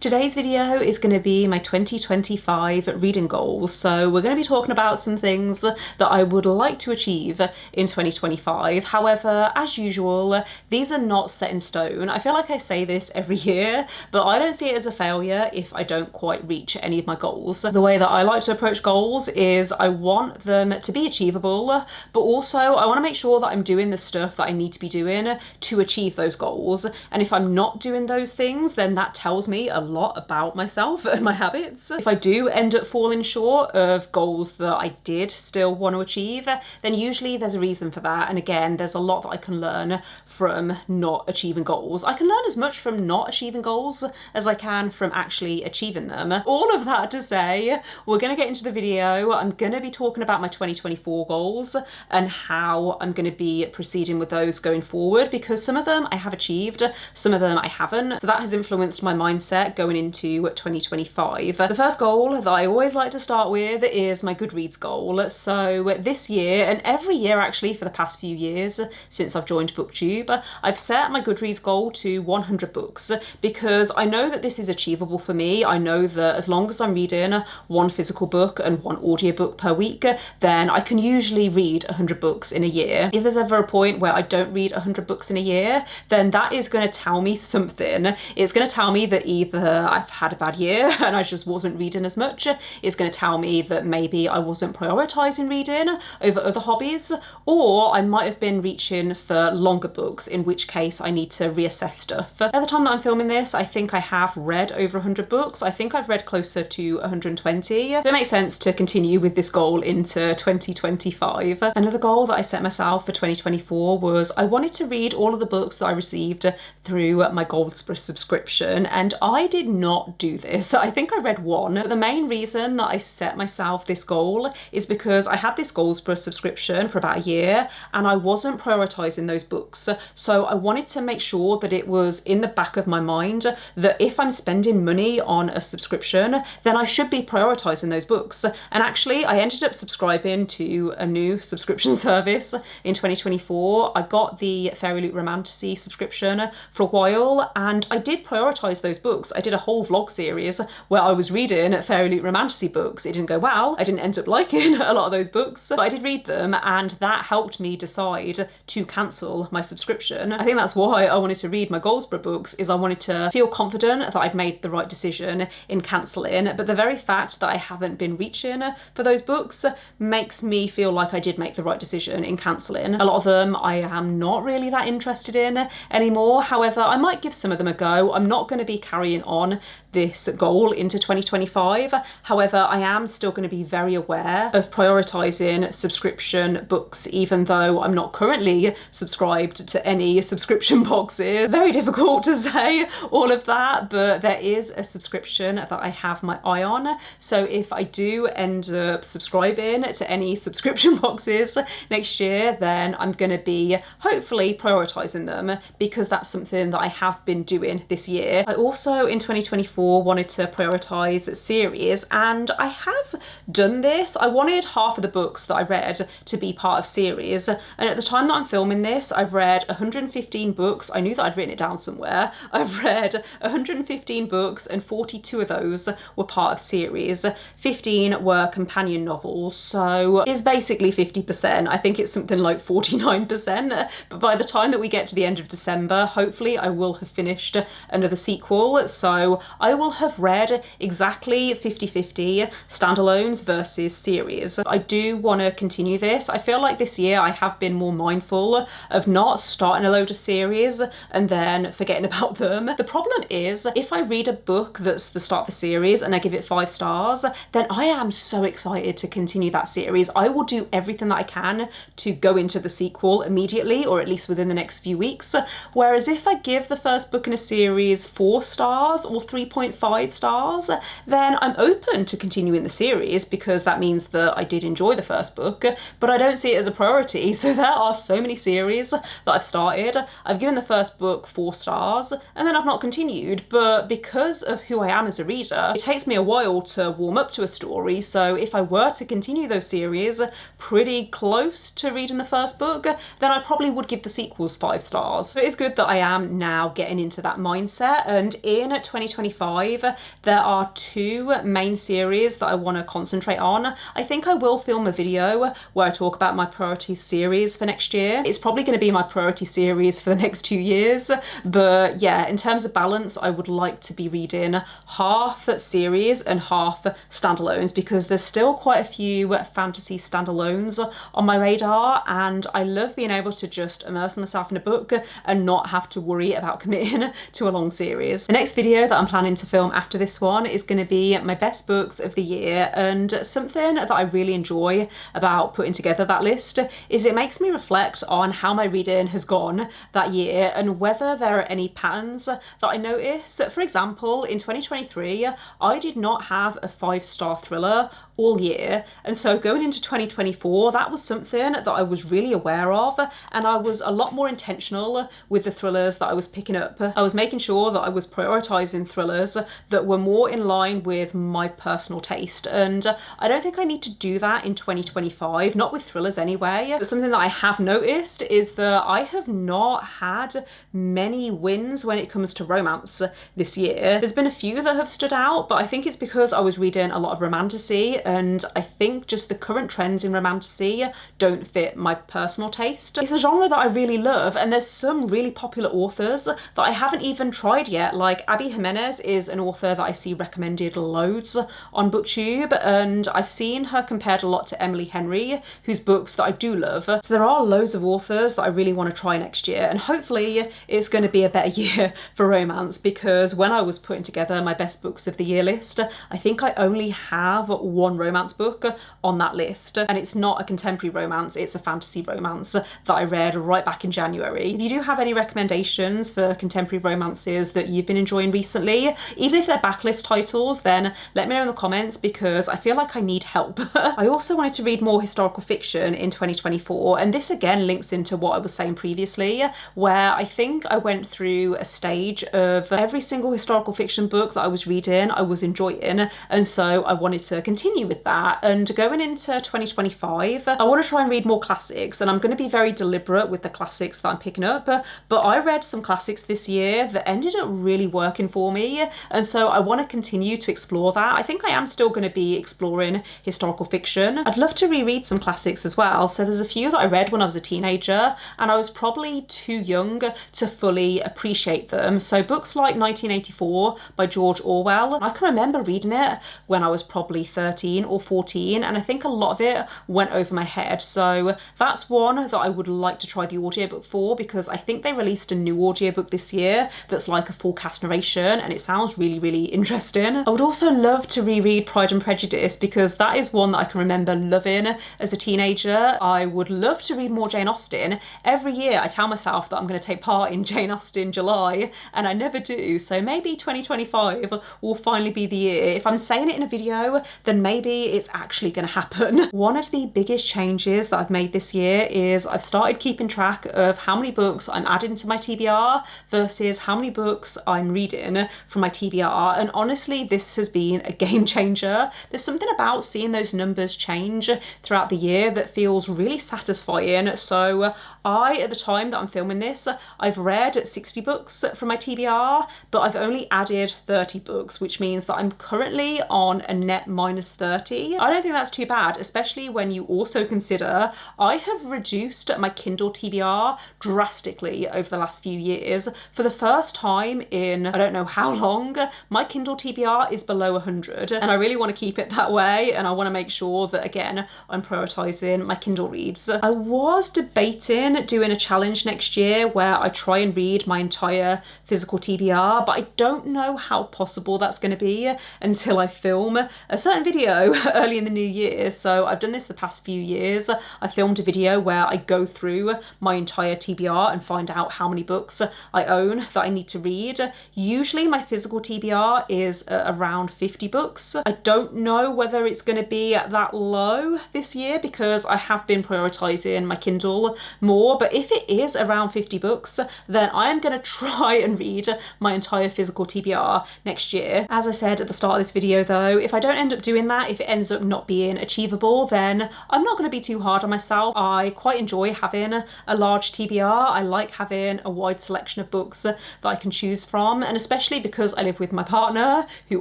Today's video is going to be my 2025 reading goals. So we're going to be talking about some things that I would like to achieve in 2025. However, as usual, these are not set in stone. I feel like I say this every year, but I don't see it as a failure if I don't quite reach any of my goals. The way that I like to approach goals is I want them to be achievable, but also I want to make sure that I'm doing the stuff that I need to be doing to achieve those goals. And if I'm not doing those things, then that tells me a lot about myself and my habits. If I do end up falling short of goals that I did still want to achieve, then usually there's a reason for that. And again, there's a lot that I can learn from not achieving goals. I can learn as much from not achieving goals as I can from actually achieving them. All of that to say, we're going to get into the video. I'm going to be talking about my 2024 goals and how I'm going to be proceeding with those going forward, because some of them I have achieved, some of them I haven't. So that has influenced my mindset going into 2025. The first goal that I always like to start with is my Goodreads goal. So this year, and every year actually for the past few years since I've joined BookTube, I've set my Goodreads goal to 100 books because I know that this is achievable for me. I know that as long as I'm reading one physical book and one audiobook per week, then I can usually read 100 books in a year. If there's ever a point where I don't read 100 books in a year, then that is going to tell me something. It's going to tell me that either I've had a bad year and I just wasn't reading as much. It's going to tell me that maybe I wasn't prioritizing reading over other hobbies, or I might have been reaching for longer books, in which case I need to reassess stuff. At the time that I'm filming this, I think I have read over 100 books. I think I've read closer to 120. So it makes sense to continue with this goal into 2025. Another goal that I set myself for 2024 was I wanted to read all of the books that I received through my Gold subscription, and I did not do this. I think I read one. The main reason that I set myself this goal is because I had this Gold subscription for about a year and I wasn't prioritizing those books. So I wanted to make sure that it was in the back of my mind that if I'm spending money on a subscription, then I should be prioritizing those books. And actually, I ended up subscribing to a new subscription service in 2024. I got the Fairy Loot Romantasy subscription for a while and I did prioritize those books. I did a whole vlog series where I was reading Fairy Loot Romantasy books. It didn't go well. I didn't end up liking a lot of those books, but I did read them and that helped me decide to cancel my subscription. I think that's why I wanted to read my Goldsboro books, is I wanted to feel confident that I'd made the right decision in cancelling, but the very fact that I haven't been reaching for those books makes me feel like I did make the right decision in cancelling. A lot of them I am not really that interested in anymore. However, I might give some of them a go. I'm not going to be carrying on this goal into 2025. However, I am still going to be very aware of prioritizing subscription books, even though I'm not currently subscribed to any subscription boxes. Very difficult to say all of that, but there is a subscription that I have my eye on. So if I do end up subscribing to any subscription boxes next year, then I'm going to be hopefully prioritizing them, because that's something that I have been doing this year. I also in 2024 wanted to prioritize series, and I have done this. I wanted half of the books that I read to be part of series, and at the time that I'm filming this, I've read 115 books. I knew that I'd written it down somewhere. I've read 115 books and 42 of those were part of series. 15 were companion novels, so it's basically 50%. I think it's something like 49%, but by the time that we get to the end of December, hopefully I will have finished another sequel, so I will have read exactly 50-50 standalones versus series. I do want to continue this. I feel like this year I have been more mindful of not starting a load of series and then forgetting about them. The problem is, if I read a book that's the start of the series and I give it 5 stars, then I am so excited to continue that series. I will do everything that I can to go into the sequel immediately, or at least within the next few weeks. Whereas if I give the first book in a series 4 stars or 3.5 stars, then I'm open to continuing the series, because that means that I did enjoy the first book, but I don't see it as a priority. So there are so many series that I've started. I've given the first book 4 stars and then I've not continued, but because of who I am as a reader, it takes me a while to warm up to a story. So if I were to continue those series pretty close to reading the first book, then I probably would give the sequels 5 stars. So it's good that I am now getting into that mindset, and in 2025, there are two main series that I want to concentrate on. I think I will film a video where I talk about my priority series for next year. It's probably going to be my priority series for the next 2 years, but yeah, in terms of balance, I would like to be reading half series and half standalones, because there's still quite a few fantasy standalones on my radar, and I love being able to just immerse myself in a book and not have to worry about committing to a long series. The next video that I'm planning to film after this one is going to be my best books of the year, and something that I really enjoy about putting together that list is it makes me reflect on how my reading has gone that year and whether there are any patterns that I notice. For example, in 2023, I did not have a 5-star thriller all year, and so going into 2024, that was something that I was really aware of, and I was a lot more intentional with the thrillers that I was picking up. I was making sure that I was prioritizing thrillers that were more in line with my personal taste, and I don't think I need to do that in 2025, not with thrillers anyway. But something that I have noticed is that I have not had many wins when it comes to romance this year. There's been a few that have stood out, but I think it's because I was reading a lot of romantasy, and I think just the current trends in romantasy don't fit my personal taste. It's a genre that I really love, and there's some really popular authors that I haven't even tried yet. Like Abby Jimenez is an author that I see recommended loads on BookTube, and I've seen her compared a lot to Emily Henry, whose books that I do love. So there are loads of authors that I really want to try next year, and hopefully it's going to be a better year for romance, because when I was putting together my best books of the year list, I think I only have one romance book on that list, and it's not a contemporary romance, it's a fantasy romance that I read right back in January. If you do have any recommendations for contemporary romances that you've been enjoying recently, even if they're backlist titles, then let me know in the comments, because I feel like I need help. I also wanted to read more historical fiction in 2024, and this again links into what I was saying previously, where I think I went through a stage of every single historical fiction book that I was reading I was enjoying, and so I wanted to continue with that. And going into 2025, I want to try and read more classics, and I'm going to be very deliberate with the classics that I'm picking up, but I read some classics this year that ended up really working for me, and so I want to continue to explore that. I think I am still going to be exploring historical fiction. I'd love to reread some classics as well, so there's a few that I read when I was a teenager and I was probably too young to fully appreciate them. So books like 1984 by George Orwell, I can remember reading it when I was probably 13 or 14, and I think a lot of it went over my head. So that's one that I would like to try the audiobook for, because I think they released a new audiobook this year that's like a full cast narration, and it sounds really, really interesting. I would also love to reread Pride and Prejudice, because that is one that I can remember loving as a teenager. I would love to read more Jane Austen. Every year I tell myself that I'm going to take part in Jane Austen July, and I never do, so maybe 2025 will finally be the year. If I'm saying it in a video, then maybe it's actually going to happen. One of the biggest changes that I've made this year is I've started keeping track of how many books I'm adding to my TBR versus how many books I'm reading from my TBR, and honestly this has been a game changer. There's something about seeing those numbers change throughout the year that feels really satisfying. So at the time that I'm filming this, I've read 60 books from my TBR, but I've only added 30 books, which means that I'm currently on a net minus 30. I don't think that's too bad, especially when you also consider I have reduced my Kindle TBR drastically over the last few years. For the first time in I don't know how long, my Kindle TBR is below 100, and I really want to keep it that way, and I want to make sure that again I'm prioritizing my Kindle reads. I was debating doing a challenge next year where I try and read my entire physical TBR, but I don't know how possible that's going to be until I film a certain video early in the new year. So I've done this the past few years. I filmed a video where I go through my entire TBR and find out how many books I own that I need to read. Usually my physical TBR is around 50 books. I don't know whether it's going to be that low this year because I have been prioritizing my Kindle more, but if it is around 50 books, then I am going to try and read my entire physical TBR next year. As I said at the start of this video though, if I don't end up doing that, if it ends up not being achievable, then I'm not going to be too hard on myself. I quite enjoy having a large TBR. I like having a wide selection of books that I can choose from, and especially especially because I live with my partner who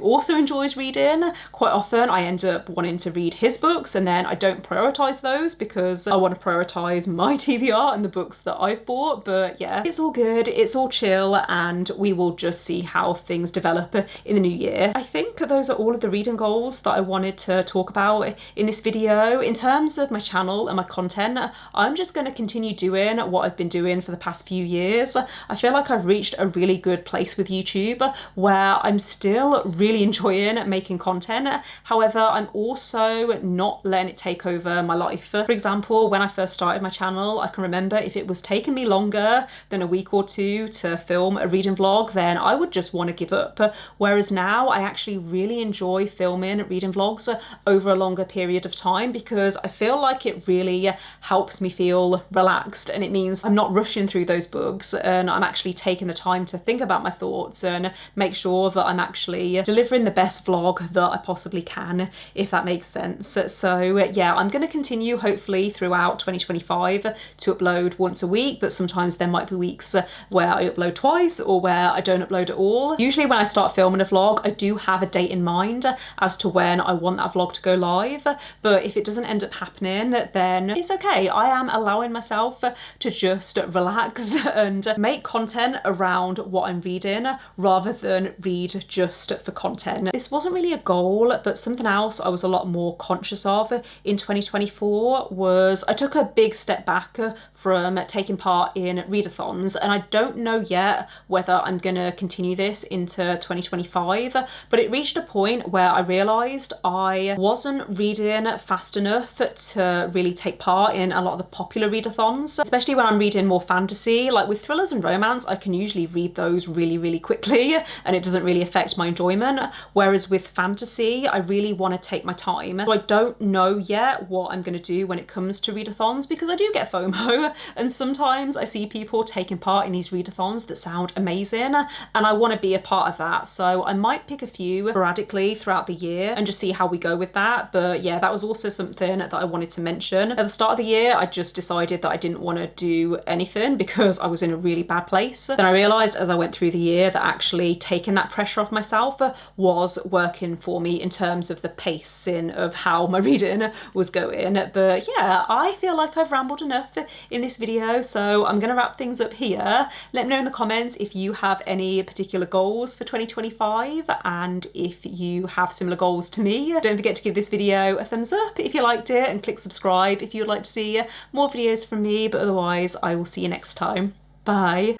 also enjoys reading. Quite often I end up wanting to read his books and then I don't prioritise those because I want to prioritise my TBR and the books that I've bought. But yeah, it's all good, it's all chill, and we will just see how things develop in the new year. I think those are all of the reading goals that I wanted to talk about in this video. In terms of my channel and my content, I'm just going to continue doing what I've been doing for the past few years. I feel like I've reached a really good place with YouTube where I'm still really enjoying making content. However, I'm also not letting it take over my life. For example, when I first started my channel, I can remember if it was taking me longer than a week or two to film a reading vlog, then I would just want to give up. Whereas now I actually really enjoy filming reading vlogs over a longer period of time because I feel like it really helps me feel relaxed, and it means I'm not rushing through those books and I'm actually taking the time to think about my thoughts and make sure that I'm actually delivering the best vlog that I possibly can, if that makes sense. So yeah, I'm going to continue hopefully throughout 2025 to upload once a week, but sometimes there might be weeks where I upload twice or where I don't upload at all. Usually when I start filming a vlog, I do have a date in mind as to when I want that vlog to go live, but if it doesn't end up happening, then it's okay. I am allowing myself to just relax and make content around what I'm reading rather than read just for content. This wasn't really a goal, but something else I was a lot more conscious of in 2024 was I took a big step back from taking part in readathons, and I don't know yet whether I'm gonna continue this into 2025, but it reached a point where I realised I wasn't reading fast enough to really take part in a lot of the popular readathons, especially when I'm reading more fantasy. Like with thrillers and romance, I can usually read those really quickly and it doesn't really affect my enjoyment, whereas with fantasy I really want to take my time. So I don't know yet what I'm going to do when it comes to readathons because I do get FOMO and sometimes I see people taking part in these readathons that sound amazing and I want to be a part of that. So I might pick a few sporadically throughout the year and just see how we go with that. But yeah, that was also something that I wanted to mention. At the start of the year, I just decided that I didn't want to do anything because I was in a really bad place. Then I realised as I went through the year that actually taking that pressure off myself was working for me in terms of the pacing of how my reading was going. But yeah, I feel like I've rambled enough in this video, so I'm going to wrap things up here. Let me know in the comments if you have any particular goals for 2025 and if you have similar goals to me. Don't forget to give this video a thumbs up if you liked it and click subscribe if you would like to see more videos from me, but otherwise I will see you next time. Bye.